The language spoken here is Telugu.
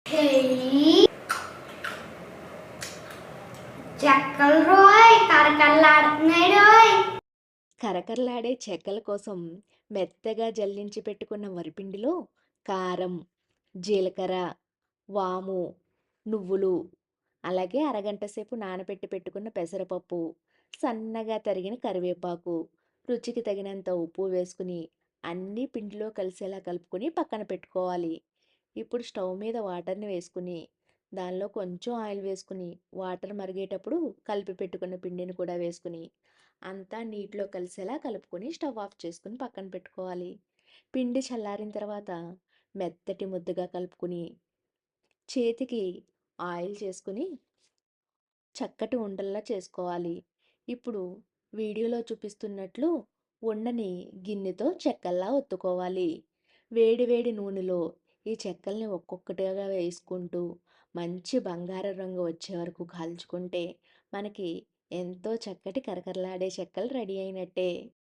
చెయ్యి చెక్కలు రోయ్ కరకరలాడుతున్నాయి రోయ్. కరకరలాడే చెక్కల కోసం మెత్తగా జల్లించి పెట్టుకున్న వరిపిండిలో కారం, జీలకర్ర, వాము, నువ్వులు, అలాగే అరగంట సేపు నానబెట్టి పెట్టుకున్న పెసరపప్పు, సన్నగా తరిగిన కరివేపాకు, రుచికి తగినంత ఉప్పు వేసుకుని అన్నీ పిండిలో కలిసేలా కలుపుకొని పక్కన పెట్టుకోవాలి. ఇప్పుడు స్టవ్ మీద వాటర్ని వేసుకుని దానిలో కొంచెం ఆయిల్ వేసుకుని వాటర్ మరిగేటప్పుడు కలిపి పెట్టుకున్న పిండిని కూడా వేసుకుని అంతా నీటిలో కలిసేలా కలుపుకొని స్టవ్ ఆఫ్ చేసుకుని పక్కన పెట్టుకోవాలి. పిండి చల్లారిన తర్వాత మెత్తటి ముద్దగా కలుపుకుని చేతికి ఆయిల్ చేసుకుని చక్కటి ఉండల్లా చేసుకోవాలి. ఇప్పుడు వీడియోలో చూపిస్తున్నట్లు ఉండని గిన్నెతో చెక్కల్లా ఒత్తుకోవాలి. వేడి వేడి నూనెలో ఈ చెక్కల్ని ఒక్కొక్కటిగా వేసుకుంటూ మంచి బంగారు రంగు వచ్చే వరకు కాల్చుకుంటే మనకి ఎంతో చక్కటి కరకరలాడే చెక్కలు రెడీ అయినట్టే.